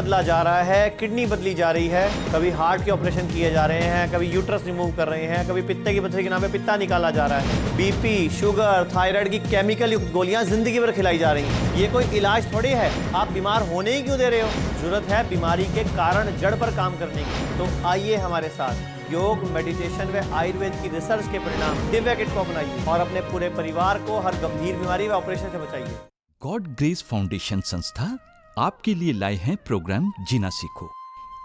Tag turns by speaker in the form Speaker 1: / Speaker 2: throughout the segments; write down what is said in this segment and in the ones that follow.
Speaker 1: बदला जा रहा है, किडनी बदली जा रही है, कभी हार्ट के ऑपरेशन किए जा रहे हैं, कभी यूट्रस रिमूव कर रहे हैं, कभी पित्ते की पथरी के नाम पे पित्ता निकाला जा रहा है, बीपी, शुगर, थायराइड की केमिकल युक्त गोलियां जिंदगी भर खिलाई जा रही हैं। ये कोई इलाज थोड़ी है, आप बीमार होने ही क्यों दे रहे हो? जरूरत है बीमारी के कारण जड़ पर काम करने की। तो आइए हमारे साथ योग, मेडिटेशन व आयुर्वेद की रिसर्च के परिणाम दिव्या किट को अपनाइए और अपने पूरे परिवार को हर गंभीर बीमारी व ऑपरेशन से बचाइए।
Speaker 2: गॉड ग्रेस फाउंडेशन संस्था आपके लिए लाए हैं प्रोग्राम जीना सीखो।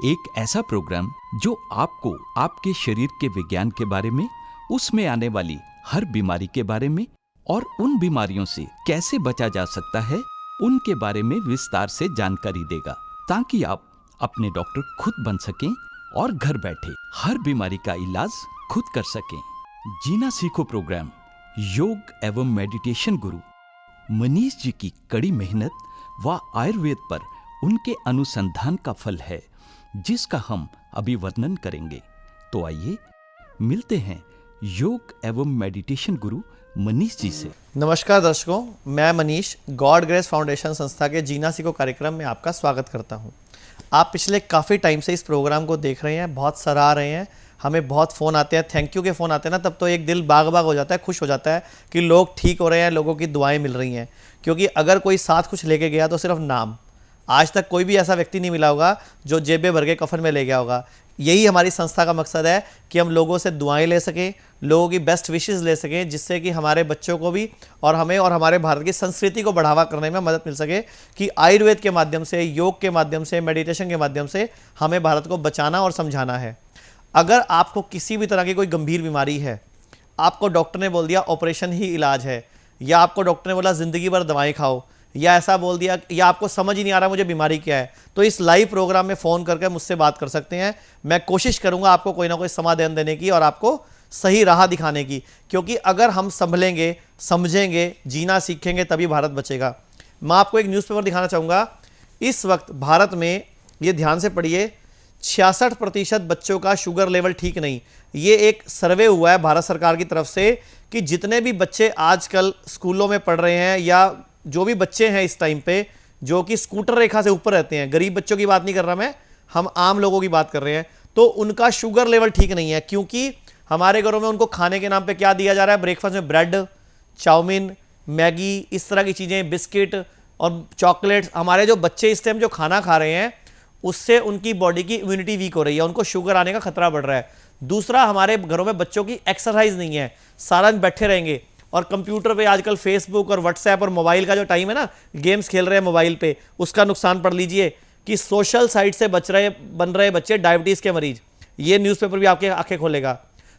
Speaker 2: एक ऐसा प्रोग्राम जो आपको आपके शरीर के विज्ञान के बारे में, उसमें आने वाली हर बीमारी के बारे में और उन बीमारियों से कैसे बचा जा सकता है उनके बारे में विस्तार से जानकारी देगा, ताकि आप अपने डॉक्टर खुद बन सकें और घर बैठे हर बीमारी का इलाज खुद कर सकें। जीना सीखो प्रोग्राम योग एवं मेडिटेशन गुरु मनीष जी की कड़ी मेहनत व आयुर्वेद पर उनके अनुसंधान का फल है, जिसका हम अभी वर्णन करेंगे। तो आइए मिलते हैं योग एवं मेडिटेशन गुरु मनीष जी से।
Speaker 1: नमस्कार दर्शकों, मैं मनीष गॉड ग्रेस फाउंडेशन संस्था के जीना सीखो कार्यक्रम में आपका स्वागत करता हूं। आप पिछले काफ़ी टाइम से इस प्रोग्राम को देख रहे हैं, बहुत सराह रहे हैं, हमें बहुत फ़ोन आते हैं, थैंक यू के फ़ोन आते हैं ना, तब तो एक दिल बाग बाग हो जाता है, खुश हो जाता है कि लोग ठीक हो रहे हैं, लोगों की दुआएं मिल रही हैं। क्योंकि अगर कोई साथ कुछ लेके गया तो सिर्फ नाम, आज तक कोई भी ऐसा व्यक्ति नहीं मिला होगा जो जेबे भर के कफन में ले गया होगा। यही हमारी संस्था का मकसद है कि हम लोगों से दुआएं ले सकें, लोगों की बेस्ट विशेस ले सकें, जिससे कि हमारे बच्चों को भी और हमें और हमारे भारत की संस्कृति को बढ़ावा करने में मदद मिल सके कि आयुर्वेद के माध्यम से, योग के माध्यम से, मेडिटेशन के माध्यम से हमें भारत को बचाना और समझाना है। अगर आपको किसी भी तरह की कोई गंभीर बीमारी है, आपको डॉक्टर ने बोल दिया ऑपरेशन ही इलाज है, या आपको डॉक्टर ने बोला ज़िंदगी भर दवाएं खाओ, या ऐसा बोल दिया, या आपको समझ ही नहीं आ रहा मुझे बीमारी क्या है, तो इस लाइव प्रोग्राम में फ़ोन करके मुझसे बात कर सकते हैं। मैं कोशिश करूंगा आपको कोई ना कोई समाधान देने की और आपको सही राह दिखाने की, क्योंकि अगर हम संभलेंगे, समझेंगे, जीना सीखेंगे, तभी भारत बचेगा। मैं आपको एक न्यूज़पेपर दिखाना चाहूँगा। इस वक्त भारत में, ये ध्यान से पढ़िए, 66% बच्चों का शुगर लेवल ठीक नहीं। ये एक सर्वे हुआ है भारत सरकार की तरफ से कि जितने भी बच्चे आजकल स्कूलों में पढ़ रहे हैं, या जो भी बच्चे हैं इस टाइम पे जो कि स्कूटर रेखा से ऊपर रहते हैं, गरीब बच्चों की बात नहीं कर रहा मैं, हम आम लोगों की बात कर रहे हैं, तो उनका शुगर लेवल ठीक नहीं है। क्योंकि हमारे घरों में उनको खाने के नाम पे क्या दिया जा रहा है? ब्रेकफास्ट में ब्रेड, चाउमीन, मैगी, इस तरह की चीज़ें, बिस्किट और चॉकलेट्स। हमारे जो बच्चे इस टाइम जो खाना खा रहे हैं, उससे उनकी बॉडी की इम्यूनिटी वीक हो रही है, उनको शुगर आने का खतरा बढ़ रहा है। दूसरा, हमारे घरों में बच्चों की एक्सरसाइज नहीं है, सारा दिन बैठे रहेंगे और कंप्यूटर पे आजकल फेसबुक और व्हाट्सएप और मोबाइल का जो टाइम है ना, गेम्स खेल रहे हैं मोबाइल पे, उसका नुकसान पढ़ लीजिए कि सोशल साइट से बन रहे बच्चे डायबिटीज़ के मरीज। ये न्यूज़पेपर भी आपके आंखें खोलेगा।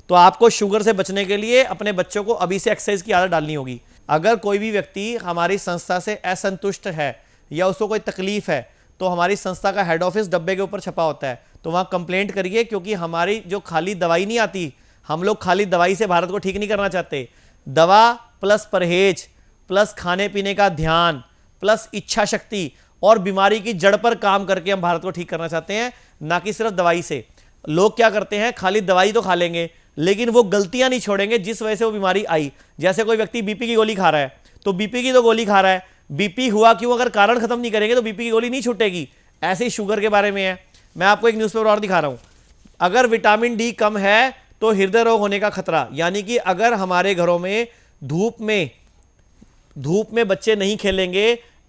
Speaker 1: तो आपको शुगर से बचने के लिए अपने बच्चों को अभी से एक्सरसाइज की आदत डालनी होगी। अगर कोई भी व्यक्ति हमारी संस्था से असंतुष्ट है या उसको कोई तकलीफ है, तो हमारी संस्था का हेड ऑफिस डब्बे के ऊपर छपा होता है, तो वहाँ कंप्लेंट करिए। क्योंकि हमारी जो खाली दवाई नहीं आती, हम लोग खाली दवाई से भारत को ठीक नहीं करना चाहते। दवा प्लस परहेज प्लस खाने पीने का ध्यान प्लस इच्छा शक्ति और बीमारी की जड़ पर काम करके हम भारत को ठीक करना चाहते हैं, ना कि सिर्फ दवाई से। लोग क्या करते हैं, खाली दवाई तो खा लेंगे, लेकिन वो गलतियां नहीं छोड़ेंगे जिस वजह से वो बीमारी आई। जैसे कोई व्यक्ति बीपी की गोली खा रहा है, तो बीपी की तो गोली खा रहा है, बीपी हुआ क्यों, अगर कारण खत्म नहीं करेंगे तो बीपी की गोली नहीं छूटेगी। ऐसे ही शुगर के बारे में है। मैं आपको एक न्यूज़पेपर और दिखा रहा हूं। अगर विटामिन डी कम है तो हृदय रोग होने का खतरा, यानी कि अगर हमारे घरों में धूप में बच्चे नहीं खेलेंगे,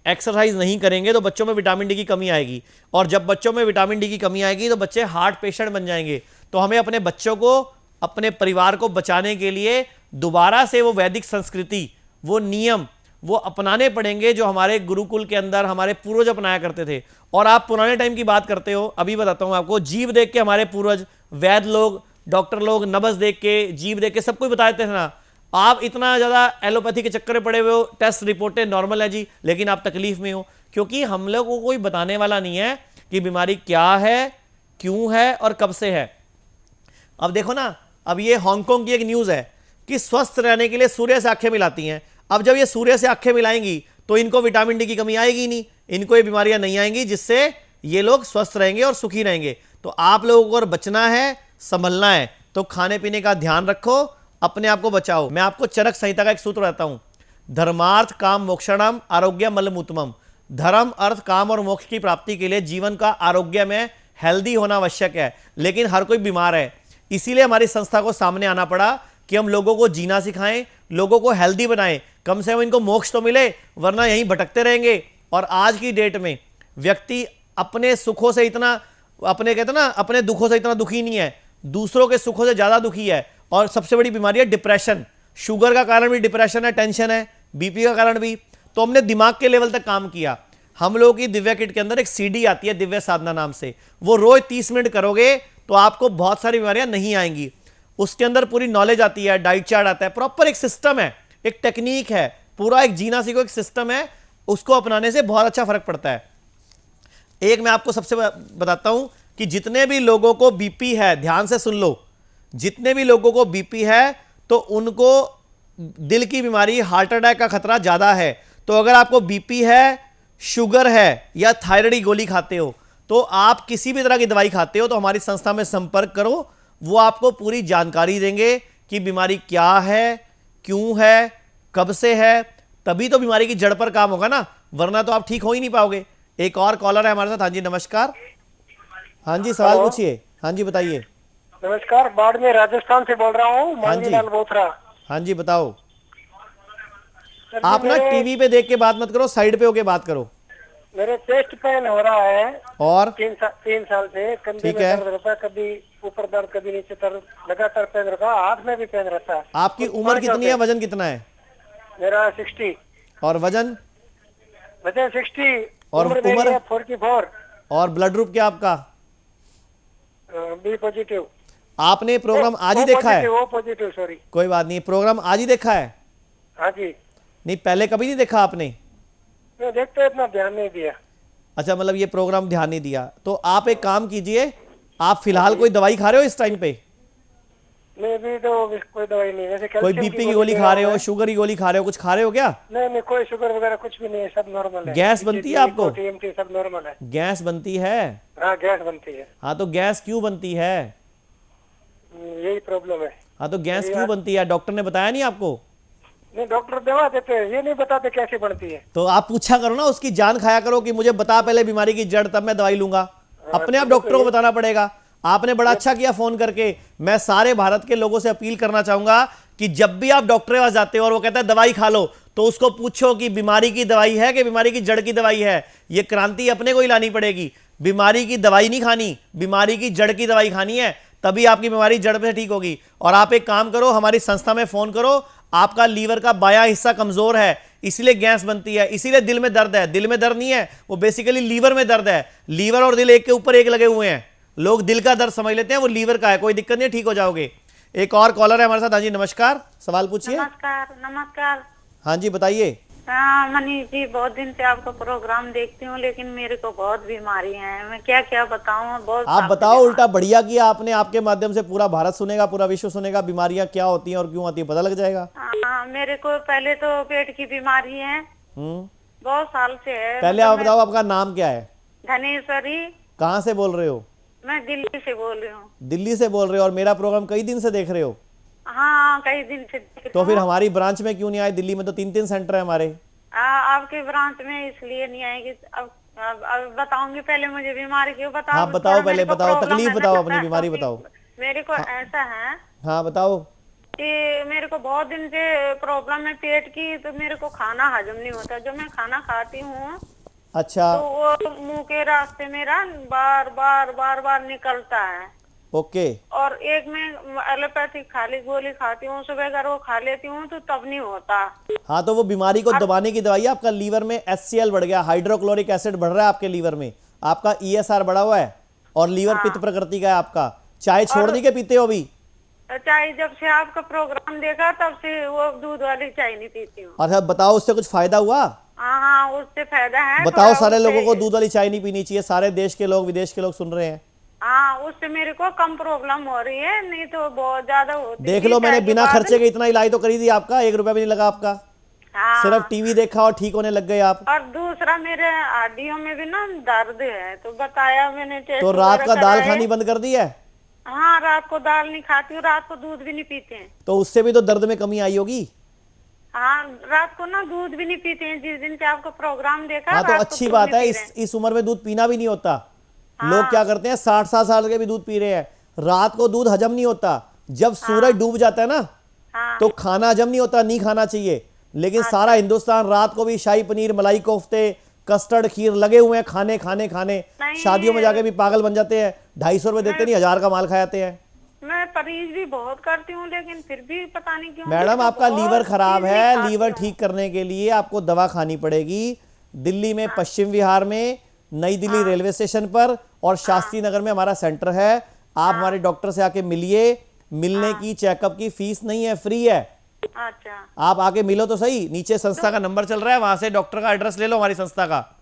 Speaker 1: एक्सरसाइज नहीं करेंगे, तो बच्चों में विटामिन डी की कमी आएगी, और जब बच्चों में विटामिन डी की कमी आएगी तो बच्चे हार्ट पेशेंट बन जाएंगे। तो हमें अपने बच्चों को, अपने परिवार को बचाने के लिए दोबारा से वो वैदिक संस्कृति, वो नियम वो अपनाने पड़ेंगे जो हमारे गुरुकुल के अंदर हमारे पूर्वज अपनाया करते थे। और आप पुराने टाइम की बात करते हो, अभी बताता हूं आपको। जीव देख के हमारे पूर्वज, वैद्य लोग, डॉक्टर लोग नब्ज देख के, जीव देख के सब कुछ बताते थे ना। आप इतना ज़्यादा एलोपैथी के चक्कर में पड़े हुए हो, टेस्ट रिपोर्टें नॉर्मल है जी, लेकिन आप तकलीफ में हो, क्योंकि हम लोग को कोई बताने वाला नहीं है कि बीमारी क्या है, क्यों है और कब से है। अब देखो ना, अब ये हांगकांग की एक न्यूज़ है कि स्वस्थ रहने के लिए सूर्य से आंखें मिलाती हैं। अब जब ये सूर्य से आंखें मिलाएंगी तो इनको विटामिन डी की कमी आएगी नहीं, इनको ये बीमारियां नहीं आएंगी, जिससे ये लोग स्वस्थ रहेंगे और सुखी रहेंगे। तो आप लोगों को अगर बचना है, संभलना है, तो खाने पीने का ध्यान रखो, अपने आप को बचाओ। मैं आपको चरक संहिता का एक सूत्र बताता हूं, धर्मार्थ काम मोक्षणम आरोग्य मलमूतमम। धर्म, अर्थ, काम और मोक्ष की प्राप्ति के लिए जीवन का आरोग्य में हेल्दी होना आवश्यक है, लेकिन हर कोई बीमार है। इसीलिए हमारी संस्था को सामने आना पड़ा कि हम लोगों को जीना सिखाएं, लोगों को हेल्दी बनाएं, कम से कम इनको मोक्ष तो मिले, वरना यहीं भटकते रहेंगे। और आज की डेट में व्यक्ति अपने सुखों से इतना, अपने कहते ना, अपने दुखों से इतना दुखी नहीं है, दूसरों के सुखों से ज्यादा दुखी है। और सबसे बड़ी बीमारी है डिप्रेशन। शुगर का कारण भी डिप्रेशन है, टेंशन है, बीपी का कारण भी। तो हमने दिमाग के लेवल तक काम किया। हम लोगों की दिव्या किट के अंदर एक सीडी आती है दिव्य साधना नाम से, वो रोज 30 मिनट करोगे तो आपको बहुत सारी बीमारियां नहीं आएंगी। उसके अंदर पूरी नॉलेज आती है, डाइट चार्ट आता है, प्रॉपर एक सिस्टम है, एक टेक्निक है, पूरा एक जीना सीखो एक सिस्टम है। उसको अपनाने से बहुत अच्छा फर्क पड़ता है। एक मैं आपको सबसे बताता हूं कि जितने भी लोगों को बीपी है, ध्यान से सुन लो, जितने भी लोगों को बीपी है तो उनको दिल की बीमारी, हार्ट अटैक का खतरा ज्यादा है। तो अगर आपको बीपी है, शुगर है या थायराइड की गोली खाते हो, तो आप किसी भी तरह की दवाई खाते हो तो हमारी संस्था में संपर्क करो। वो आपको पूरी जानकारी देंगे कि बीमारी क्या है, क्यों है, कब से है, तभी तो बीमारी की जड़ पर काम होगा ना, वरना तो आप ठीक हो ही नहीं पाओगे। एक और कॉलर है हमारे साथ। हाँ जी नमस्कार। हाँ जी सवाल पूछिए। हाँ जी बताइए।
Speaker 3: नमस्कार, बाड़मेर राजस्थान से बोल रहा हूँ, मांगीलाल बोथरा।
Speaker 1: हाँ जी बताओ।
Speaker 3: सर,
Speaker 1: आप ना टीवी पे देख के बात मत करो, साइड पे होके बात करो।
Speaker 3: मेरे चेस्ट पेन हो रहा है
Speaker 1: और
Speaker 3: 3 साल से। कंधे
Speaker 1: ठीक
Speaker 3: में
Speaker 1: है।
Speaker 3: दर्द रहता है, कभी ऊपर दर्द, कभी नीचे दर्द, लगातार पेन रहता है, हाथ में भी पेन रहता है।
Speaker 1: आपकी उम्र कितनी है, वजन कितना है?
Speaker 3: मेरा 60।
Speaker 1: और वजन?
Speaker 3: वजन 60।
Speaker 1: और
Speaker 3: उम्र मेरी
Speaker 1: उम्र?
Speaker 3: है 44।
Speaker 1: और ब्लड ग्रुप क्या आपका?
Speaker 3: B positive.
Speaker 1: आपने प्रोग्राम आज ही देखा है?
Speaker 3: O positive, sorry.
Speaker 1: कोई बात नहीं, प्रोग्राम आज ही देखा है?
Speaker 3: हाँ जी।
Speaker 1: नहीं, पहले कभी नहीं देखा आपने?
Speaker 3: मैं देखते इतना ध्यान नहीं दिया।
Speaker 1: अच्छा, मतलब ये प्रोग्राम ध्यान नहीं दिया। तो आप एक काम कीजिए, आप फिलहाल कोई दवाई खा रहे हो इस टाइम पे?
Speaker 3: नहीं, भी तो कोई दवाई नहीं। वैसे
Speaker 1: कोई
Speaker 3: कैल्शियम
Speaker 1: बीपी की गोली खा रहे हो, शुगर की गोली खा रहे हो, कुछ खा रहे हो क्या?
Speaker 3: नहीं, कोई शुगर वगैरह कुछ भी नहीं है, सब नॉर्मल है।
Speaker 1: गैस बनती है आपको?
Speaker 3: टीएमटी सब नॉर्मल है।
Speaker 1: गैस बनती है?
Speaker 3: हाँ, गैस बनती है।
Speaker 1: हाँ तो गैस क्यों बनती है?
Speaker 3: यही प्रॉब्लम है।
Speaker 1: हाँ तो गैस क्यों बनती है, डॉक्टर ने बताया नहीं आपको?
Speaker 3: नहीं, डॉक्टर दवा देते हैं, ये नहीं बताते कैसे बढ़ती है।
Speaker 1: तो आप पूछा करो ना, उसकी जान खाया करो कि मुझे बता पहले बीमारी की जड़, तब मैं दवाई लूंगा। अपने आप डॉक्टर को बताना पड़ेगा। आपने बड़ा अच्छा किया फोन करके। मैं सारे भारत के लोगों से अपील करना चाहूंगा कि जब भी आप डॉक्टर के पास जाते हो और वो कहता है दवाई खा लो, तो उसको पूछो कि बीमारी की दवाई है कि बीमारी की जड़ की दवाई है। ये क्रांति अपने को ही लानी पड़ेगी। बीमारी की दवाई नहीं खानी, बीमारी की जड़ की दवाई खानी है, तभी आपकी बीमारी जड़ से ठीक होगी। और आप एक काम करो, हमारी संस्था में फोन करो। आपका लीवर का बायां हिस्सा कमजोर है, इसीलिए गैस बनती है, इसीलिए दिल में दर्द है। दिल में दर्द नहीं है, वो बेसिकली लीवर में दर्द है। लीवर और दिल एक के ऊपर एक लगे हुए हैं। लोग दिल का दर्द समझ लेते हैं, वो लीवर का है। कोई दिक्कत नहीं, ठीक हो जाओगे। एक और कॉलर है हमारे साथ। हाँ जी नमस्कार, सवाल पूछिए।
Speaker 4: नमस्कार। नमस्कार।
Speaker 1: हाँ जी बताइए।
Speaker 4: हाँ मनीष जी, बहुत दिन से आपका प्रोग्राम देखती हूँ, लेकिन मेरे को बहुत बीमारी है। मैं क्या क्या बताऊँ, बहुत।
Speaker 1: आप बताओ, उल्टा बढ़िया किया आपने। आपके माध्यम से पूरा भारत सुनेगा, पूरा विश्व सुनेगा। बीमारियां क्या होती हैं और क्यों आती है पता लग जाएगा।
Speaker 4: मेरे को पहले तो पेट की बीमारी है, बहुत साल से है।
Speaker 1: पहले आप बताओ, आपका नाम क्या है?
Speaker 4: धनेश्वरी।
Speaker 1: कहाँ से बोल रहे हो?
Speaker 4: मैं दिल्ली से बोल रही हूँ।
Speaker 1: दिल्ली से बोल रहे हो, और मेरा प्रोग्राम कई दिन से देख रहे हो?
Speaker 4: हाँ, कई दिन से देख रही
Speaker 1: तो फिर
Speaker 4: हूँ।
Speaker 1: हमारी ब्रांच में क्यों नहीं आए? दिल्ली में तो 3-3 सेंटर है हमारे।
Speaker 4: आपके ब्रांच में इसलिए नहीं आएगी। अब बताऊंगी, पहले मुझे बीमारी क्यों बताओ।
Speaker 1: हाँ बताओ, पहले बताओ, तकलीफ बताओ, अपनी बीमारी
Speaker 4: तो
Speaker 1: बताओ।
Speaker 4: मेरे को ऐसा है
Speaker 1: हाँ बताओ।
Speaker 4: कि मेरे को बहुत दिन से प्रॉब्लम है पेट की, तो मेरे को खाना हजम नहीं होता। जो मैं खाना खाती हूँ
Speaker 1: अच्छा,
Speaker 4: तो वो मुंह के रास्ते मेरा बार बार बार बार निकलता है।
Speaker 1: ओके।
Speaker 4: और एक मैं एलोपैथिक खाली गोली खाती हूँ, सुबह अगर वो खा लेती हूँ तो तब नहीं होता।
Speaker 1: हाँ तो वो बीमारी को दबाने की दवाई है। आपका लीवर में HCl बढ़ गया, हाइड्रोक्लोरिक एसिड बढ़ रहा है आपके लीवर में। आपका ESR बढ़ा हुआ है, और लीवर पित्त प्रकृति का है आपका। चाय छोड़ दी के पीते हो अभी?
Speaker 4: चाय जब से आपका प्रोग्राम देखा तब से वो दूध वाली चाय नहीं पीती हूँ।
Speaker 1: अच्छा बताओ, उससे कुछ फायदा हुआ?
Speaker 4: हाँ, उससे फायदा है।
Speaker 1: बताओ,
Speaker 4: थोड़ा
Speaker 1: सारे
Speaker 4: उससे-
Speaker 1: लोगों को दूध वाली चाय नहीं पीनी चाहिए। सारे देश के लोग, विदेश के लोग सुन रहे हैं।
Speaker 4: हाँ, उससे मेरे को कम प्रॉब्लम हो रही है, नहीं तो बहुत ज्यादा होती
Speaker 1: देख
Speaker 4: थी
Speaker 1: लो, मैंने
Speaker 4: चाय के
Speaker 1: बिना
Speaker 4: बाद।
Speaker 1: खर्चे के इतना इलाज तो करी दी आपका, 1 रुपया भी नहीं लगा आपका।
Speaker 4: हाँ।
Speaker 1: सिर्फ टीवी देखा और ठीक होने लग गए आप।
Speaker 4: और दूसरा, मेरे हड्डियों में भी ना दर्द है, तो बताया मैंने टेस्ट
Speaker 1: तो रात का
Speaker 4: वगैरह
Speaker 1: दाल
Speaker 4: कराए।
Speaker 1: खानी बंद कर दी है?
Speaker 4: हाँ, रात को दाल नहीं खाती हूँ, रात को दूध भी नहीं पीते हैं।
Speaker 1: तो उससे भी तो दर्द में कमी आई होगी।
Speaker 4: हाँ, रात को ना दूध भी नहीं पीते हैं। जिस दिन से आपका प्रोग्राम देखा,
Speaker 1: हाँ, तो
Speaker 4: रात को
Speaker 1: अच्छी
Speaker 4: दूध
Speaker 1: बात
Speaker 4: नहीं
Speaker 1: है।
Speaker 4: पी रहे हैं।
Speaker 1: इस उम्र में दूध पीना भी नहीं होता। लोग क्या करते हैं, 60 साल के भी दूध पी रहे हैं। रात को दूध हजम नहीं होता। जब सूरज डूब जाता है ना,
Speaker 4: हाँ।
Speaker 1: तो खाना हजम नहीं होता, नहीं खाना चाहिए। लेकिन सारा हिंदुस्तान रात को भी शाही पनीर, मलाई कोफ्ते, कस्टर्ड, खीर लगे हुए हैं खाने खाने खाने।
Speaker 4: नहीं।
Speaker 1: शादियों में जाके भी पागल बन जाते हैं। 250 रुपए देते नहीं, 1000 का माल खा जाते हैं।
Speaker 4: मैं परहेज भी बहुत करती हूँ, लेकिन फिर भी पता नहीं क्यों
Speaker 1: मैडम,
Speaker 4: मेरे को
Speaker 1: आपका
Speaker 4: बहुत
Speaker 1: लीवर खराब
Speaker 4: चीज़ नहीं
Speaker 1: है।
Speaker 4: खाती
Speaker 1: लीवर
Speaker 4: हूँ।
Speaker 1: ठीक करने के लिए आपको दवा खानी पड़ेगी। दिल्ली में पश्चिम विहार में, नई दिल्ली रेलवे स्टेशन पर और शास्त्री नगर में हमारा सेंटर है। आप हमारे डॉक्टर से आके मिलिए। मिलने की, चेकअप की फीस नहीं है, फ्री है।
Speaker 4: अच्छा,
Speaker 1: आप आके मिलो तो सही। नीचे संस्था का नंबर चल रहा है, वहां से डॉक्टर का एड्रेस ले लो हमारी संस्था का।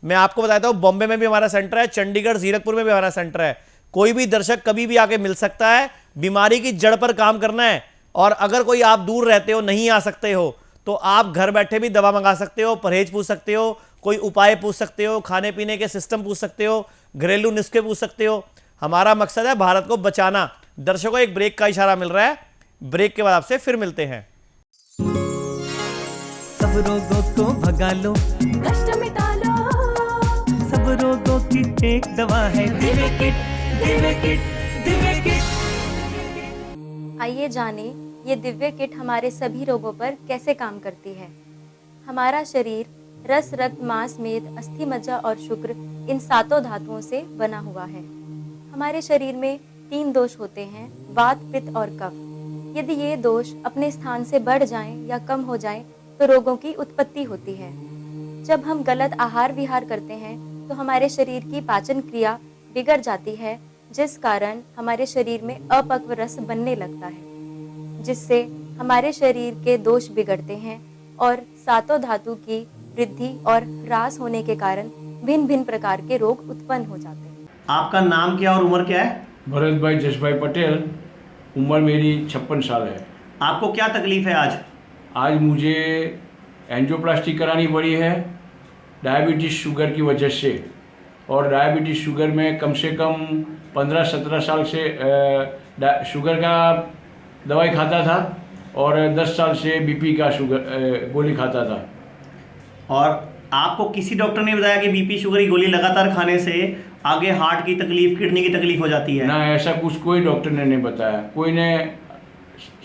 Speaker 1: मैं आपको बताता हूँ, बॉम्बे में भी हमारा सेंटर है, चंडीगढ़ जीरकपुर में भी हमारा सेंटर है। कोई भी दर्शक कभी भी आके मिल सकता है। बीमारी की जड़ पर काम करना है। और अगर कोई आप दूर रहते हो, नहीं आ सकते हो, तो आप घर बैठे भी दवा मंगा सकते हो, परहेज पूछ सकते हो, कोई उपाय पूछ सकते हो, खाने पीने के सिस्टम पूछ सकते हो, घरेलू नुस्खे पूछ सकते हो। हमारा मकसद है भारत को बचाना। दर्शकों, एक ब्रेक का इशारा मिल रहा है। ब्रेक के बाद आपसे फिर मिलते हैं।
Speaker 5: सब रोगों को भगा लो,
Speaker 6: कष्ट मिटा लो,
Speaker 5: सब रोगों की एक दवा है Divya kit, Divya kit, Divya kit.
Speaker 6: आइए जाने ये दिव्य किट हमारे सभी रोगों पर कैसे काम करती है। हमारा शरीर रस, रक्त, मांस, मेद, अस्थि, मज्जा और शुक्र इन 7 धातुओं से बना हुआ है। हमारे शरीर में 3 दोष होते हैं, वात, पित्त और कफ। यदि ये दोष अपने स्थान से बढ़ जाएं या कम हो जाएं तो रोगों की उत्पत्ति होती है। जब हम गलत आहार विहार करते हैं तो हमारे शरीर की पाचन क्रिया बिगड़ जाती है, जिस कारण हमारे शरीर में अपक्व रस बनने लगता है, जिससे हमारे शरीर के दोष बिगड़ते हैं और 7 धातु की वृद्धि और ह्रास होने के कारण भिन्न भिन्न प्रकार के रोग उत्पन्न हो जाते हैं।
Speaker 1: आपका नाम क्या और उम्र क्या है?
Speaker 7: भरत भाई जसभाई पटेल। उम्र मेरी 56 साल है।
Speaker 1: आपको क्या तकलीफ है आज?
Speaker 7: आज मुझे एंजियोप्लास्टी करानी पड़ी है डायबिटीज़ शुगर की वजह से। और डायबिटीज़ शुगर में कम से कम 15-17 साल से शुगर का दवाई खाता था और 10 साल से बीपी का शुगर गोली खाता था।
Speaker 1: और आपको किसी डॉक्टर ने बताया कि बीपी शुगर की गोली लगातार खाने से आगे हार्ट की तकलीफ, किडनी की तकलीफ हो जाती है?
Speaker 7: ना, ऐसा कुछ कोई डॉक्टर ने नहीं बताया, कोई ने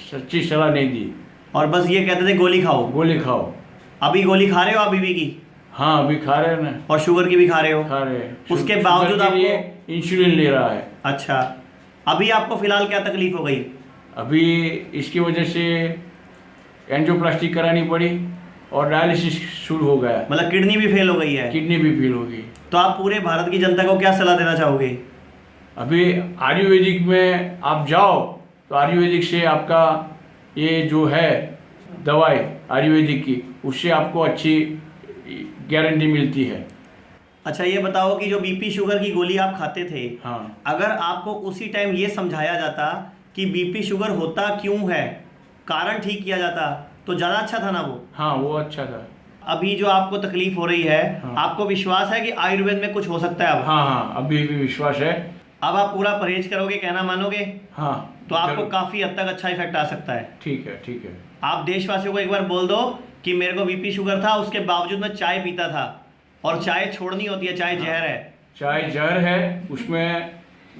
Speaker 7: सच्ची सलाह नहीं दी।
Speaker 1: और बस ये कहते थे गोली खाओ,
Speaker 7: गोली खाओ।
Speaker 1: अभी गोली खा रहे हो आप बीपी की?
Speaker 7: हाँ, अभी खा रहे हैं ना।
Speaker 1: और शुगर की भी खा रहे हो?
Speaker 7: खा रहे हैं।
Speaker 1: उसके
Speaker 7: शुगर
Speaker 1: बावजूद
Speaker 7: के
Speaker 1: आपको
Speaker 7: लिए इंसुलिन ले रहा है।
Speaker 1: अच्छा, अभी आपको फिलहाल क्या तकलीफ हो गई?
Speaker 7: अभी इसकी वजह से एंजियोप्लास्टी करानी पड़ी और डायलिसिस शुरू हो गया।
Speaker 1: मतलब किडनी भी फेल हो गई है?
Speaker 7: किडनी भी फेल हो गई।
Speaker 1: तो आप पूरे भारत की जनता को क्या सलाह देना चाहोगे?
Speaker 7: अभी आयुर्वेदिक में आप जाओ तो आयुर्वेदिक से आपका ये जो है दवाई आयुर्वेदिक की, उससे आपको अच्छी गारंटी मिलती है।
Speaker 1: अच्छा, ये बताओ कि जो बीपी शुगर की गोली आप खाते थे,
Speaker 7: हाँ,
Speaker 1: अगर आपको उसी टाइम ये समझाया जाता कि बीपी शुगर होता क्यों है, कारण ठीक किया जाता, तो ज़्यादा अच्छा था ना वो?
Speaker 7: हाँ, वो अच्छा था।
Speaker 1: अभी जो आपको तकलीफ हो रही है,
Speaker 7: हाँ।
Speaker 1: आपको विश्वास है कि आयुर्वेद में कुछ हो सकता है अब?
Speaker 7: हाँ हाँ, अभी भी विश्वास है।
Speaker 1: अब आप पूरा परहेज करोगे, कहना मानोगे,
Speaker 7: हाँ,
Speaker 1: तो आपको
Speaker 7: जरूर।
Speaker 1: काफ़ी हद तक अच्छा इफेक्ट आ सकता है।
Speaker 7: ठीक है, ठीक है।
Speaker 1: आप देशवासियों को एक बार बोल दो कि मेरे को बीपी शुगर था, उसके बावजूद मैं चाय पीता था, और चाय छोड़नी होती है, चाय जहर है।
Speaker 7: चाय जहर है, उसमें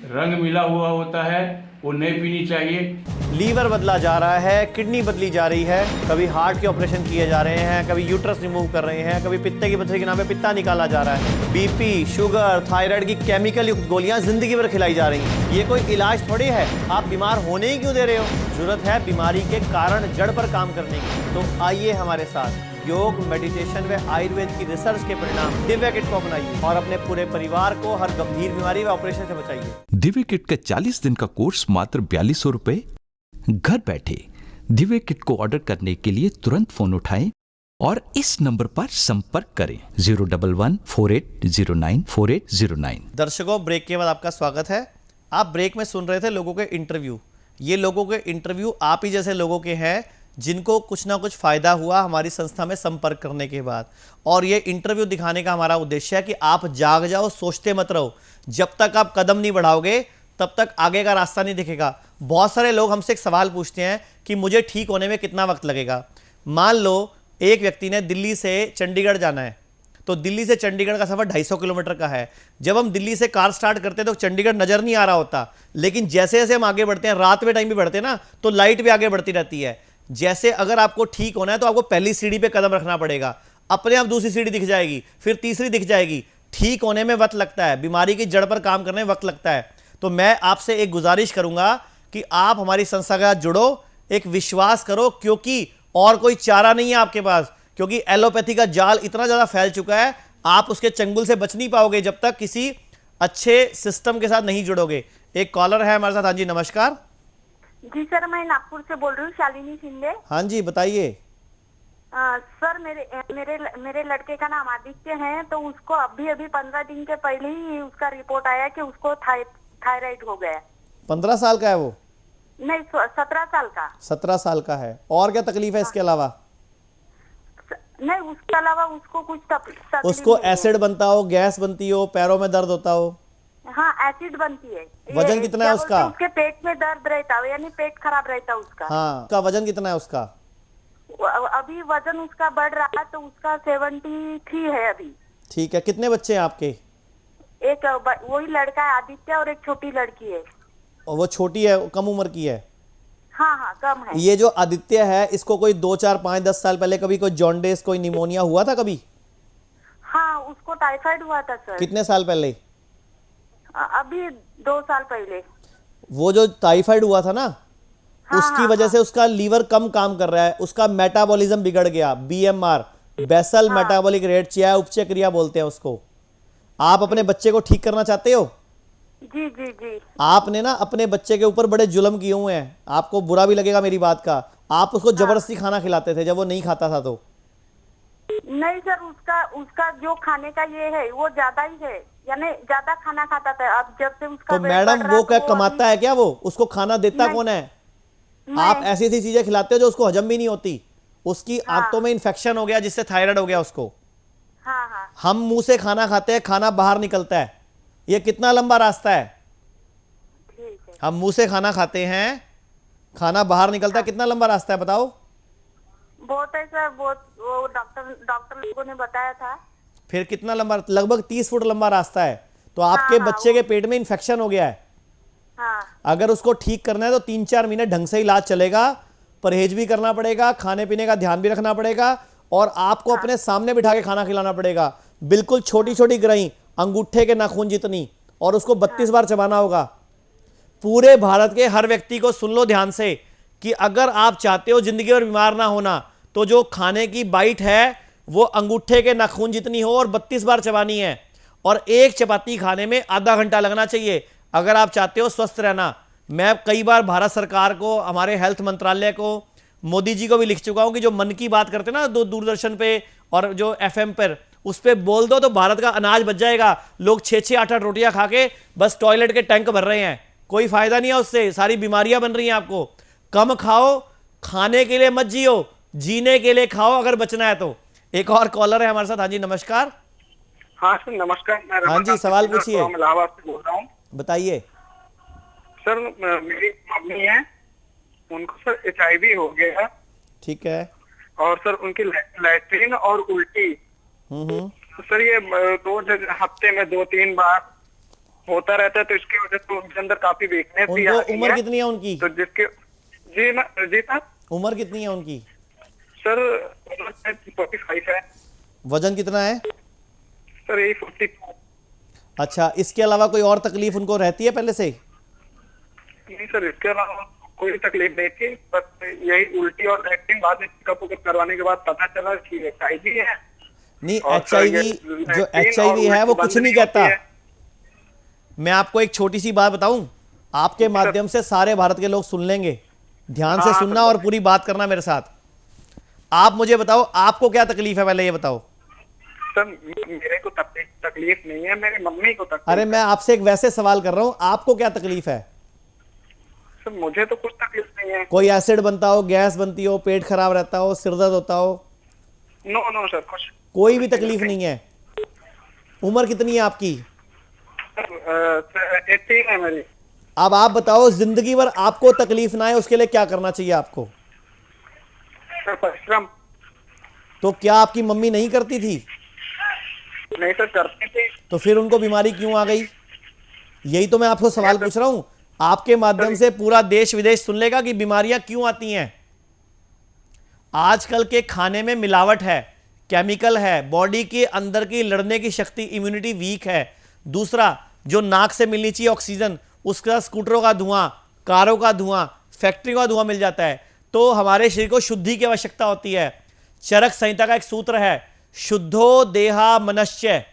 Speaker 7: रंग मिला हुआ होता है, वो नहीं पीनी चाहिए।
Speaker 1: लीवर बदला जा रहा है, किडनी बदली जा रही है, कभी हार्ट के ऑपरेशन किए जा रहे हैं, कभी यूट्रस रिमूव कर रहे हैं, कभी पित्ते की पथरी के नाम पे पित्ता निकाला जा रहा है। बीपी, शुगर, थायराइड की केमिकल युक्त गोलियां जिंदगी भर खिलाई जा रही हैं। ये कोई इलाज थोड़ी है। आप बीमार होने ही क्यों दे रहे हो? जरूरत है बीमारी के कारण जड़ पर काम करने की। तो आइए हमारे साथ योग, मेडिटेशन व आयुर्वेद की रिसर्च के परिणाम दिव्य किट को अपनाइए और अपने पूरे परिवार को हर गंभीर बीमारी व ऑपरेशन से बचाइए।
Speaker 2: दिव्य किट का 40 दिन का कोर्स मात्र 4200 रुपए। घर बैठे दिव्य किट को ऑर्डर करने के लिए तुरंत फोन उठाएं और इस नंबर पर संपर्क करें 011-4809-4809।
Speaker 1: दर्शकों, ब्रेक के बाद आपका स्वागत है। आप ब्रेक में सुन रहे थे लोगों के इंटरव्यू। ये लोगों के इंटरव्यू आप ही जैसे लोगों के हैं जिनको कुछ ना कुछ फायदा हुआ हमारी संस्था में संपर्क करने के बाद। और ये इंटरव्यू दिखाने का हमारा उद्देश्य है कि आप जाग जाओ, सोचते मत रहो। जब तक आप कदम नहीं बढ़ाओगे तब तक आगे का रास्ता नहीं दिखेगा। बहुत सारे लोग हमसे एक सवाल पूछते हैं कि मुझे ठीक होने में कितना वक्त लगेगा। मान लो एक व्यक्ति ने दिल्ली से चंडीगढ़ जाना है, तो दिल्ली से चंडीगढ़ का सफर 250 किलोमीटर का है। जब हम दिल्ली से कार स्टार्ट करते हैं तो चंडीगढ़ नजर नहीं आ रहा होता, लेकिन जैसे जैसे हम आगे बढ़ते हैं, रात में टाइम भी बढ़ते हैं ना, तो लाइट भी आगे बढ़ती रहती है। जैसे अगर आपको ठीक होना है तो आपको पहली सीढ़ी पे कदम रखना पड़ेगा, अपने आप दूसरी सीढ़ी दिख जाएगी, फिर तीसरी दिख जाएगी। ठीक होने में वक्त लगता है, बीमारी की जड़ पर काम करने में वक्त लगता है। तो मैं आपसे एक गुजारिश करूंगा कि आप हमारी संस्था के साथ जुड़ो, एक विश्वास करो, क्योंकि और कोई चारा नहीं है आपके पास, क्योंकि एलोपैथी का जाल इतना ज्यादा फैल चुका है, आप उसके चंगुल से बच नहीं पाओगे जब तक किसी अच्छे सिस्टम के साथ नहीं जुड़ोगे। एक कॉलर है हमारे साथ। हाँ जी, नमस्कार।
Speaker 4: जी सर, मैं नागपुर से बोल रही हूँ, शालिनी शिंदे।
Speaker 1: हाँ जी, बताइए।
Speaker 4: सर, मेरे लड़के का नाम आदित्य है, तो उसको अभी 15 दिन के पहले ही उसका रिपोर्ट आया कि उसको थायराइड हो गया।
Speaker 1: 15 साल का है वो?
Speaker 4: नहीं, 17 साल का।
Speaker 1: 17 साल का है। और क्या तकलीफ है इसके अलावा?
Speaker 4: नहीं, उसके अलावा उसको कुछ तकलीफ
Speaker 1: उसको
Speaker 4: नहीं है।
Speaker 1: एसिड बनता हो, गैस बनती हो, पैरों में दर्द होता हो?
Speaker 4: हाँ, एसिड बनती है।
Speaker 1: वजन कितना है उसका?
Speaker 4: उसके पेट में दर्द रहता है, यानी पेट खराब रहता है उसका।
Speaker 1: हाँ, उसका वजन कितना है उसका?
Speaker 4: अभी वजन उसका बढ़ रहा है, तो उसका 73 है अभी।
Speaker 1: ठीक है। कितने बच्चे हैं आपके?
Speaker 4: एक वही लड़का है आदित्य, और एक छोटी लड़की है।
Speaker 1: और वो छोटी है, कम उम्र की है?
Speaker 4: हाँ, कम है।
Speaker 1: ये जो आदित्य है, इसको कोई 2, 4, 5, 10 साल पहले कभी कोई जॉन्डिस, कोई निमोनिया हुआ था कभी?
Speaker 4: हाँ, उसको टाइफाइड हुआ था सर।
Speaker 1: कितने साल पहले?
Speaker 4: अभी 2 साल पहले।
Speaker 1: वो जो टाइफाइड हुआ था ना, उसकी वजह से उसका लीवर कम काम कर रहा है, उसका मेटाबॉलिज्म बिगड़ गया, बीएमआर, बेसल मेटाबॉलिक रेट, चयापचय उपचय क्रिया बोलते हैं उसको। आप अपने बच्चे को ठीक करना चाहते हो?
Speaker 4: जी जी जी।
Speaker 1: आपने ना अपने बच्चे के ऊपर बड़े जुल्म किए हुए हैं, आपको बुरा भी लगेगा मेरी बात का। आप उसको जबरदस्ती खाना खिलाते थे जब वो नहीं खाता था तो।
Speaker 4: नहीं सर, उसका जो खाने का ये है वो ज्यादा ही है, यानी ज्यादा खाना खाता था। अब जब से उसका
Speaker 1: तो
Speaker 4: वेट
Speaker 1: मैडम
Speaker 4: बढ़ रहा
Speaker 1: वो क्या
Speaker 4: तो
Speaker 1: कमाता है क्या? वो उसको खाना देता
Speaker 4: नहीं।
Speaker 1: कौन है? आप ऐसी ऐसी चीजें खिलाते हो जो उसको हजम भी नहीं होती। उसकी आंतों में इन्फेक्शन हो गया जिससे थायराइड हो गया उसको।
Speaker 4: हाँ।
Speaker 1: हम मुंह से खाना खाते हैं, खाना बाहर निकलता है। ये कितना लंबा रास्ता है?
Speaker 4: ठीक है।
Speaker 1: हम मुंह से खाना खाते हैं, खाना बाहर निकलता है, कितना लंबा रास्ता है बताओ?
Speaker 4: बहुत है सर, बहुत। वो डॉक्टर लोगों ने बताया था।
Speaker 1: फिर कितना लंबा? लगभग 30 फुट लंबा रास्ता है। तो आपके बच्चे के पेट में इन्फेक्शन हो गया है।
Speaker 4: हाँ।
Speaker 1: अगर उसको ठीक करना है तो 3-4 महीने ढंग से इलाज चलेगा, परहेज भी करना पड़ेगा, खाने पीने का ध्यान भी रखना पड़ेगा, और आपको अपने सामने बिठा के खाना खिलाना पड़ेगा। बिल्कुल छोटी छोटी ग्रही, अंगूठे के नाखून जितनी, और उसको 32 बार चबाना होगा। पूरे भारत के हर व्यक्ति को सुन लो ध्यान से कि अगर आप चाहते हो जिंदगी भर बीमार ना होना, तो जो खाने की बाइट है वो अंगूठे के नाखून जितनी हो और 32 बार चबानी है, और एक चपाती खाने में आधा घंटा लगना चाहिए अगर आप चाहते हो स्वस्थ रहना। मैं कई बार भारत सरकार को, हमारे हेल्थ मंत्रालय को, मोदी जी को भी लिख चुका हूं कि जो मन की बात करते ना दूरदर्शन पे और जो एफएम पर, उस पर बोल दो तो भारत का अनाज बच जाएगा। लोग 6-6, 8-8 रोटियां खा के बस टॉयलेट के टैंक भर रहे हैं, कोई फायदा नहीं है उससे, सारी बीमारियां बन रही हैं आपको। कम खाओ, खाने के लिए मत जियो, जीने के लिए खाओ अगर बचना है तो। एक और कॉलर है हमारे साथ। हाँ जी, नमस्कार।
Speaker 3: हाँ सर, नमस्कार। मैं
Speaker 1: हाँ जी, सवाल पूछिए।
Speaker 3: इलाहाबाद से बोल रहा हूँ।
Speaker 1: बताइए।
Speaker 3: सर, मेरी मम्मी है, उनको सर HIV हो गया।
Speaker 1: ठीक है।
Speaker 3: और सर उनकी लैट्रिन और उल्टी, तो सर ये रोज हफ्ते में 2-3 बार होता रहता है, तो इसकी वजह से उनके अंदर काफी वीकनेस भी आ
Speaker 1: उनको
Speaker 3: रही
Speaker 1: उम्र
Speaker 3: है।
Speaker 1: कितनी है उनकी?
Speaker 3: तो जिसके जी सर,
Speaker 1: उम्र कितनी है उनकी?
Speaker 3: सर 45 है।
Speaker 1: वजन कितना है?
Speaker 3: सर यही 42।
Speaker 1: अच्छा, इसके अलावा कोई और तकलीफ उनको रहती है पहले से?
Speaker 3: नहीं सर, इसके अलावा कोई तकलीफ नहीं थी, बस यही उल्टी और लैट्रिन। बाद में चेकअप करवाने के बाद पता चला कि HIV है।
Speaker 1: नहीं,
Speaker 3: और सर
Speaker 1: HIV,
Speaker 3: ये
Speaker 1: जो
Speaker 3: लैट्रिन
Speaker 1: HIV
Speaker 3: और
Speaker 1: है वो
Speaker 3: उल्टी
Speaker 1: कुछ
Speaker 3: बंद
Speaker 1: नहीं
Speaker 3: नहीं
Speaker 1: कहता।
Speaker 3: होती है।
Speaker 1: मैं आपको एक छोटी सी बात बताऊं, आपके माध्यम से सारे भारत के लोग सुन लेंगे। ध्यान से
Speaker 3: हाँ,
Speaker 1: सुनना और पूरी बात करना मेरे साथ। आप मुझे बताओ, आपको क्या तकलीफ है पहले ये बताओ।
Speaker 3: सर मेरे को तकलीफ नहीं है, मेरी मम्मी को तकलीफ।
Speaker 1: अरे मैं आपसे एक वैसे सवाल कर रहा हूं, आपको क्या तकलीफ है?
Speaker 3: सर मुझे तो कुछ तकलीफ नहीं है।
Speaker 1: कोई एसिड बनता हो, गैस बनती हो, पेट खराब रहता हो, सिरदर्द होता हो?
Speaker 3: नो सर, कुछ
Speaker 1: कोई भी तकलीफ नहीं है। उम्र कितनी है आपकी?
Speaker 3: सर 18 है मेरी।
Speaker 1: अब आप बताओ, जिंदगी भर आपको तकलीफ ना है उसके लिए क्या करना चाहिए आपको?
Speaker 3: सर परिश्रम।
Speaker 1: तो क्या आपकी मम्मी नहीं करती थी?
Speaker 3: नहीं सर, करते थे।
Speaker 1: तो फिर उनको बीमारी क्यों आ गई? यही तो मैं आपको सवाल पूछ रहा हूं। आपके माध्यम से पूरा देश विदेश सुन लेगा कि बीमारियां क्यों आती हैं। आजकल के खाने में मिलावट है, केमिकल है, बॉडी के अंदर की लड़ने की शक्ति, इम्यूनिटी वीक है। दूसरा, जो नाक से मिलनी चाहिए ऑक्सीजन, उसका स्कूटरों का धुआं, कारों का धुआं, फैक्ट्री का धुआं मिल जाता है। तो हमारे शरीर को शुद्धि की आवश्यकता होती है। चरक संहिता का एक सूत्र है, शुद्धो देहा मनुष्य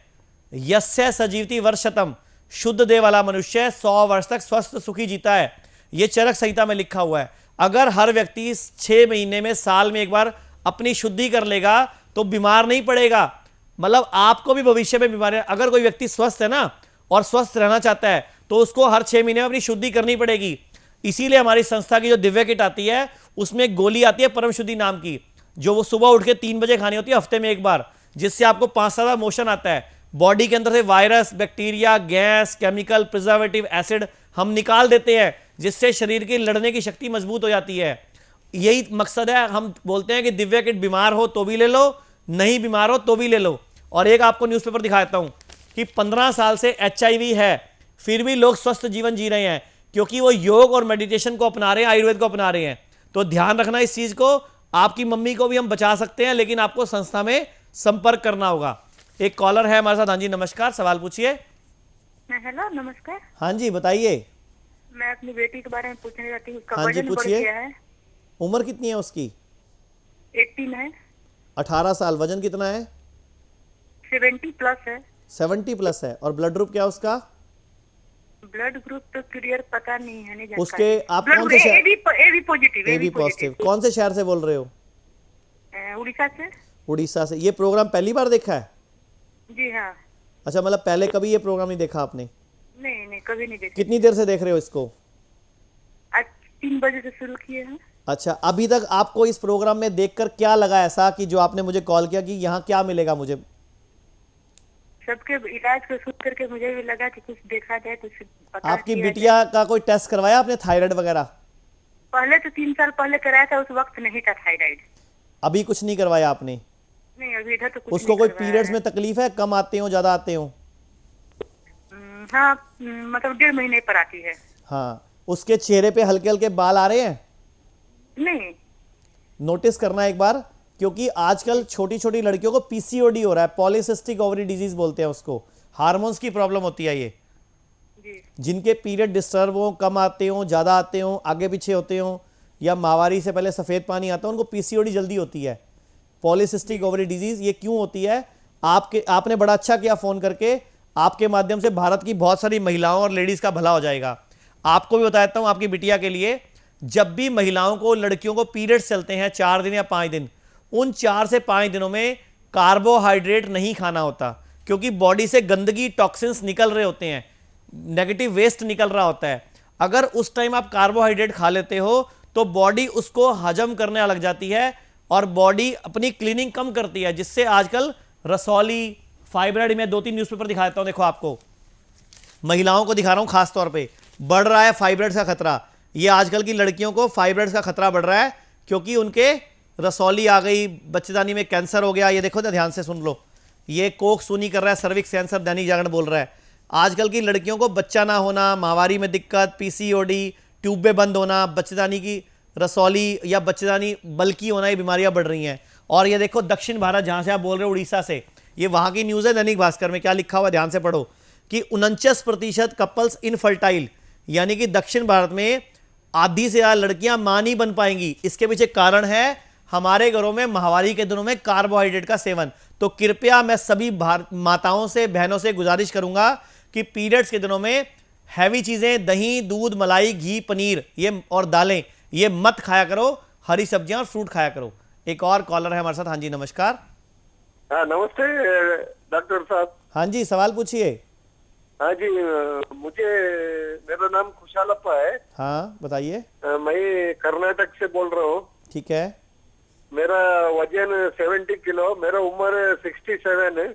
Speaker 1: यस्य सजीवति वर्षतम। शुद्ध देह वाला मनुष्य 100 वर्ष तक स्वस्थ सुखी जीता है। यह चरक संहिता में लिखा हुआ है। अगर हर व्यक्ति 6 महीने में, साल में एक बार अपनी शुद्धि कर लेगा तो बीमार नहीं पड़ेगा। मतलब आपको भी भविष्य में बीमारी, अगर कोई व्यक्ति स्वस्थ है ना और स्वस्थ रहना चाहता है तो उसको हर 6 महीने में अपनी शुद्धि करनी पड़ेगी। इसीलिए हमारी संस्था की जो दिव्य किट आती है उसमें एक गोली आती है परम शुद्धि नाम की, जो वो सुबह उठ के 3 बजे खानी होती है हफ्ते में एक बार, जिससे आपको 5 बार मोशन आता है। बॉडी के अंदर से virus, bacteria, gas, chemical, preservative, acid हम निकाल देते हैं, जिससे शरीर की लड़ने की शक्ति मजबूत हो जाती है। यही मकसद है। हम बोलते हैं कि दिव्य किट बीमार हो तो भी ले लो, नहीं बीमार हो तो भी ले लो। और एक आपको न्यूज़पेपर दिखा देता हूं कि 15 साल से HIV है, फिर भी लोग स्वस्थ जीवन जी रहे हैं, क्योंकि वो योग और मेडिटेशन को अपना रहे हैं, आयुर्वेद को अपना रहे हैं। तो ध्यान रखना इस चीज को। आपकी मम्मी को भी हम बचा सकते हैं, लेकिन आपको संस्था में संपर्क करना होगा। एक कॉलर है हमारे साथ। हाँ जी, नमस्कार, सवाल पूछिए।
Speaker 4: हेलो, नमस्कार।
Speaker 1: हाँ जी, बताइए।
Speaker 4: मैं अपनी बेटी के बारे में पूछने जाती हूँ।
Speaker 1: हाँ जी, पूछिए। उम्र कितनी है उसकी?
Speaker 4: 18 है।
Speaker 1: 18 साल। वजन कितना है?
Speaker 4: 70 प्लस है।
Speaker 1: 70 प्लस है। और ब्लड ग्रुप क्या है उसका?
Speaker 4: ब्लड ग्रुप तो क्लियर पता नहीं है, नहीं जानकारी।
Speaker 1: उसके आप कौन से शहर?
Speaker 4: AB positive.
Speaker 1: AB positive. कौन से शहर से बोल रहे हो?
Speaker 4: उड़ीसा से।
Speaker 1: उड़ीसा से। ये प्रोग्राम पहली बार देखा है?
Speaker 4: जी हाँ।
Speaker 1: अच्छा, मतलब पहले कभी ये प्रोग्राम नहीं देखा आपने?
Speaker 4: नहीं, कभी नहीं देखा।
Speaker 1: कितनी देर से देख रहे हो इसको?
Speaker 4: आज 3 बजे से शुरू किए हैं।
Speaker 1: अच्छा, अभी तक आपको इस प्रोग्राम में देखकर क्या लगा ऐसा कि जो आपने मुझे कॉल किया कि यहाँ क्या मिलेगा मुझे?
Speaker 4: सबके इलाज को सुन करके मुझे भी लगा कि कुछ देखा जाए, कुछ पता
Speaker 1: आपकी
Speaker 4: किया
Speaker 1: बिटिया का कोई टेस्ट करवाया आपने, थायराइड वगैरह?
Speaker 4: पहले तो 3 साल पहले कराया था, उस वक्त नहीं था थायराइड।
Speaker 1: अभी कुछ नहीं करवाया आपने?
Speaker 4: नहीं, अभी इधर तो कुछ
Speaker 1: उसको
Speaker 4: नहीं
Speaker 1: कोई
Speaker 4: करवाया
Speaker 1: पीरियड्स
Speaker 4: है।
Speaker 1: में तकलीफ है? कम आते हो, ज्यादा आते हो?
Speaker 4: हाँ, मतलब 1.5 महीने पर आती है।
Speaker 1: हाँ। उसके चेहरे पे हल्के हल्के बाल आ रहे हैं?
Speaker 4: नहीं।
Speaker 1: नोटिस करना एक बार, क्योंकि आजकल छोटी छोटी लड़कियों को PCOD हो रहा है, पॉलीसिस्टिक ओवरी डिजीज बोलते हैं उसको। हार्मोन्स की प्रॉब्लम होती है ये।
Speaker 4: जी।
Speaker 1: जिनके पीरियड डिस्टर्ब हो, कम आते हो, ज़्यादा आते हो, आगे पीछे होते हो, या माहवारी से पहले सफ़ेद पानी आता है, उनको PCOD जल्दी होती है, पॉलीसिस्टिक ओवरी डिजीज। ये क्यों होती है? आपने बड़ा अच्छा किया फ़ोन करके। आपके माध्यम से भारत की बहुत सारी महिलाओं और लेडीज़ का भला हो जाएगा। आपको भी बता देता हूँ, आपकी बिटिया के लिए, जब भी महिलाओं को, लड़कियों को पीरियड्स चलते हैं 4 दिन या 5 दिन, उन 4 से 5 दिनों में कार्बोहाइड्रेट नहीं खाना होता, क्योंकि बॉडी से गंदगी, टॉक्सिन्स निकल रहे होते हैं, नेगेटिव वेस्ट निकल रहा होता है। अगर उस टाइम आप कार्बोहाइड्रेट खा लेते हो तो बॉडी उसको हजम करने लग जाती है और बॉडी अपनी क्लीनिंग कम करती है, जिससे आजकल रसौली, फाइब्राइड, में 2-3 न्यूज़पेपर दिखा देता हूं। देखो, आपको महिलाओं को दिखा रहा हूं, खास तौर पे बढ़ रहा है फाइब्राइड का खतरा। ये आजकल की लड़कियों को फाइब्राइड का खतरा बढ़ रहा है, क्योंकि उनके रसौली आ गई, बच्चेदानी में कैंसर हो गया। ये देखो ना, ध्यान से सुन लो, ये कोक सूनी कर रहा है, सर्विक्स कैंसर, दैनिक जागरण बोल रहा है। आजकल की लड़कियों को बच्चा ना होना, माहवारी में दिक्कत, PCOD, ट्यूबें बंद होना, बच्चेदानी की रसौली या बच्चेदानी बल्कि होना, ये बीमारियां बढ़ रही हैं। और ये देखो, दक्षिण भारत, जहां से आप बोल रहे हो उड़ीसा से, ये वहां की न्यूज़ है। दैनिक भास्कर में क्या लिखा हुआ, ध्यान से पढ़ो, कि 49% कपल्स इनफर्टाइल, यानी कि दक्षिण भारत में आधी से ज्यादा लड़कियां मां नहीं बन पाएंगी। इसके पीछे कारण है हमारे घरों में माहवारी के दिनों में कार्बोहाइड्रेट का सेवन। तो कृपया मैं सभी माताओं से, बहनों से गुजारिश करूंगा कि पीरियड्स के दिनों में हैवी चीजें, दही, दूध, मलाई, घी, पनीर ये और दालें, ये मत खाया करो। हरी सब्जियां और फ्रूट खाया करो। एक और कॉलर है हमारे साथ। हाँ जी, नमस्कार।
Speaker 3: हाँ, नमस्ते डॉक्टर साहब।
Speaker 1: हाँ जी, सवाल पूछिए।
Speaker 3: हाँ जी, मेरा नाम खुशालप्पा है।
Speaker 1: हाँ, बताइए।
Speaker 3: मैं कर्नाटक से बोल रहा हूँ।
Speaker 1: ठीक है।
Speaker 3: मेरा वजन 70 किलो, मेरा उम्र 67 है।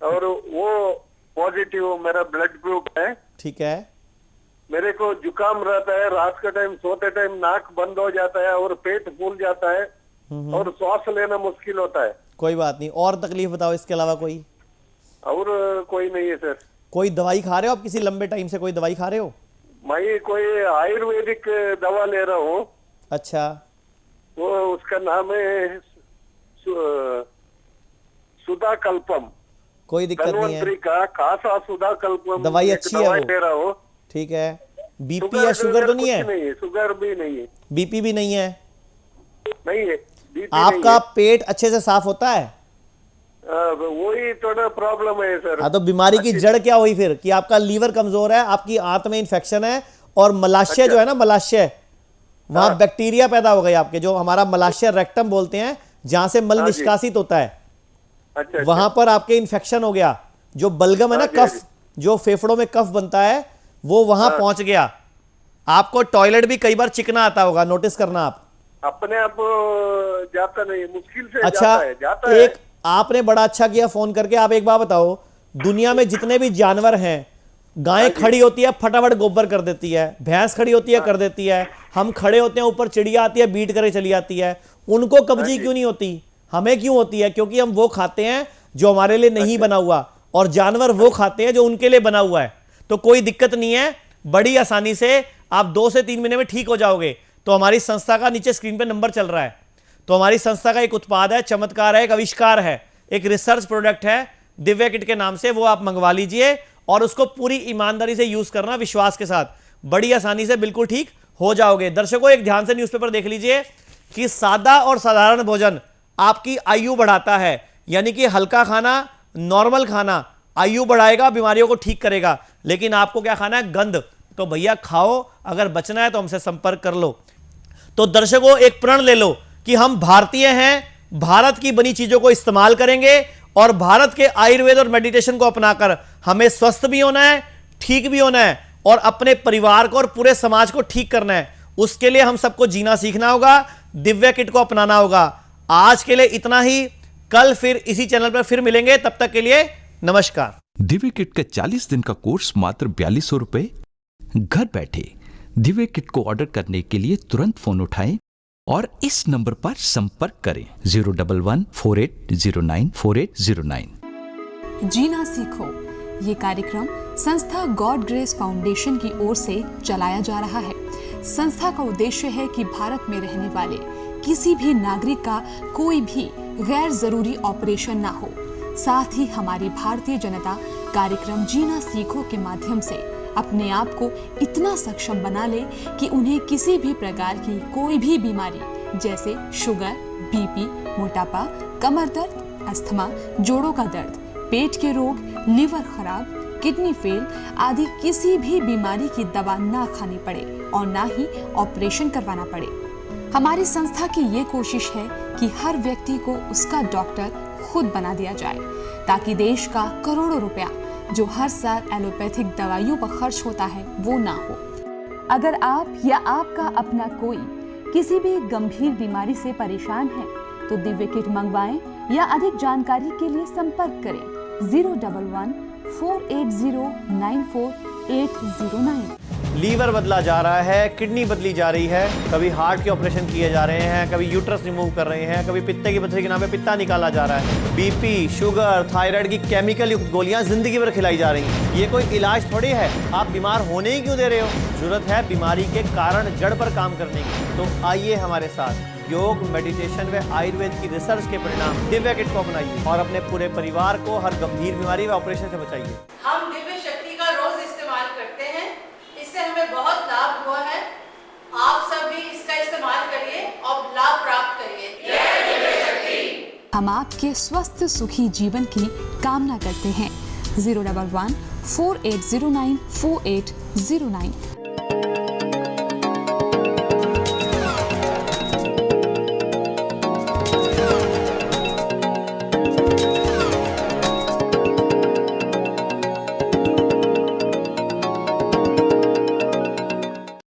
Speaker 3: और वो पॉजिटिव मेरा ब्लड ग्रुप है।
Speaker 1: ठीक है।
Speaker 3: मेरे को जुकाम रहता है, रात का टाइम सोते टाइम नाक बंद हो जाता है और पेट फूल जाता है
Speaker 8: और श्वास लेना मुश्किल होता है।
Speaker 1: कोई बात नहीं, और तकलीफ बताओ इसके अलावा कोई?
Speaker 8: और कोई नहीं है सर।
Speaker 1: कोई दवाई खा रहे हो आप किसी लंबे टाइम से? कोई दवाई खा रहे हो?
Speaker 8: मैं कोई आयुर्वेदिक दवा ले रहा हूँ।
Speaker 1: अच्छा,
Speaker 8: वो उसका नाम है सुधा कल्पम।
Speaker 1: कोई दिक्कत नहीं है,
Speaker 8: धन्वंतरी का खासा सुधा कल्पम
Speaker 1: दवाई अच्छी है वो।
Speaker 8: ले रहा हूँ।
Speaker 1: ठीक है। बीपी या शुगर तो नहीं है?
Speaker 8: नहीं है, शुगर भी नहीं है,
Speaker 1: बीपी भी नहीं है?
Speaker 8: नहीं है, BP
Speaker 1: आपका
Speaker 8: नहीं
Speaker 1: पेट अच्छे से साफ होता है?
Speaker 8: है। वही थोड़ा प्रॉब्लम है सर।
Speaker 1: हाँ, तो बीमारी की जड़ क्या हुई फिर कि आपका लीवर कमजोर है, आपकी आंत में इन्फेक्शन है, और मलाशय जो है ना, मलाशय, वहां बैक्टीरिया पैदा हो गई आपके, जो हमारा मलाशय रेक्टम बोलते हैं, जहां से मल निष्कासित होता है।
Speaker 8: अच्छा,
Speaker 1: वहां पर आपके इन्फेक्शन हो गया, जो बलगम है ना, कफ, जो फेफड़ों में कफ बनता है, वो वहां पहुंच गया। आपको टॉयलेट भी कई बार चिकना आता होगा, नोटिस करना आप।
Speaker 8: अपने आप जाता नहीं, मुश्किल से
Speaker 1: अच्छा,
Speaker 8: जाता
Speaker 1: एक आपने बड़ा अच्छा किया फोन करके। आप एक बात बताओ, दुनिया में जितने भी जानवर हैं, गाय खड़ी होती है फटाफट गोबर कर देती है, भैंस खड़ी होती है कर देती है, हम खड़े होते हैं ऊपर चिड़िया आती है बीट करे चली जाती है। उनको कब्जी क्यों नहीं होती? हमें क्यों होती है? क्योंकि हम वो खाते हैं जो हमारे लिए नहीं बना हुआ, और जानवर वो खाते हैं जो उनके लिए बना हुआ है। तो कोई दिक्कत नहीं है, बड़ी आसानी से आप 2 से 3 महीने में ठीक हो जाओगे। तो हमारी संस्था का नीचे स्क्रीन पे नंबर चल रहा है, तो हमारी संस्था का एक उत्पाद है, चमत्कार है, एक आविष्कार है, एक रिसर्च प्रोडक्ट है दिव्या किट के नाम से। वो आप मंगवा लीजिए और उसको पूरी ईमानदारी से यूज करना, विश्वास के साथ, बड़ी आसानी से बिल्कुल ठीक हो जाओगे। दर्शकों, एक ध्यान से न्यूज़पेपर देख लीजिए कि सादा और साधारण भोजन आपकी आयु बढ़ाता है, यानी कि हल्का खाना, नॉर्मल खाना आयु बढ़ाएगा, बीमारियों को ठीक करेगा। लेकिन आपको क्या खाना है? गंद। तो भैया खाओ, अगर बचना है तो हमसे संपर्क कर लो। तो दर्शकों, एक प्रण ले लो कि हम भारतीय हैं, भारत की बनी चीजों को इस्तेमाल करेंगे, और भारत के आयुर्वेद और मेडिटेशन को अपनाकर हमें स्वस्थ भी होना है, ठीक भी होना है, और अपने परिवार को और पूरे समाज को ठीक करना है। उसके लिए हम सबको जीना सीखना होगा, दिव्या किट को अपनाना होगा। आज के लिए इतना ही, कल फिर इसी चैनल पर फिर मिलेंगे, तब तक के लिए नमस्कार।
Speaker 2: दिव्य किट का 40 दिन का कोर्स मात्र 4200 रुपए। घर बैठे दिव्य किट को ऑर्डर करने के लिए तुरंत फोन उठाएं और इस नंबर पर संपर्क करें 011-4809-4809।
Speaker 9: जीना सीखो ये कार्यक्रम संस्था गॉड ग्रेस फाउंडेशन की ओर से चलाया जा रहा है। संस्था का उद्देश्य है कि भारत में रहने वाले किसी भी नागरिक का कोई भी गैर जरूरी ऑपरेशन ना हो। साथ ही हमारी भारतीय जनता कार्यक्रम जीना सीखो के माध्यम से अपने आप को इतना सक्षम बना ले कि उन्हें किसी भी प्रकार की कोई भी बीमारी जैसे शुगर, बीपी, मोटापा, कमर दर्द, अस्थमा, जोड़ों का दर्द, पेट के रोग, लीवर खराब, किडनी फेल आदि किसी भी बीमारी की दवा ना खानी पड़े और ना ही ऑपरेशन करवाना पड़े। हमारी संस्था की ये कोशिश है कि हर व्यक्ति को उसका डॉक्टर खुद बना दिया जाए, ताकि देश का करोड़ों रुपया जो हर साल एलोपैथिक दवाइयों पर खर्च होता है वो ना हो। अगर आप या आपका अपना कोई किसी भी गंभीर बीमारी से परेशान है तो दिव्य किट मंगवाएं या अधिक जानकारी के लिए संपर्क करें 011-480-94809।
Speaker 1: लीवर बदला जा रहा है, किडनी बदली जा रही है, कभी हार्ट के ऑपरेशन किए जा रहे हैं, कभी यूट्रस रिमूव कर रहे हैं, कभी पित्ते की पथरी के नाम पे पित्ता निकाला जा रहा है, बीपी, शुगर, थायराइड की केमिकल युक्त गोलियां जिंदगी भर खिलाई जा रही हैं। ये कोई इलाज थोड़ी है, आप बीमार होने ही क्यों दे रहे हो? जरूरत है बीमारी के कारण जड़ पर काम करने की। तो आइए हमारे साथ योग, मेडिटेशन व आयुर्वेद की रिसर्च के परिणाम दिव्या किट को अपनाइए और अपने पूरे परिवार को हर गंभीर बीमारी व ऑपरेशन से बचाइए।
Speaker 10: हम दिव्य शक्ति का रोज इस्तेमाल करते हैं, इससे हमें बहुत लाभ हुआ है। आप सब भी इसका इस्तेमाल करिए और लाभ प्राप्त करिए। जय दिव्य शक्ति।
Speaker 9: हम आपके स्वस्थ सुखी जीवन की कामना करते हैं। 011-4809-4809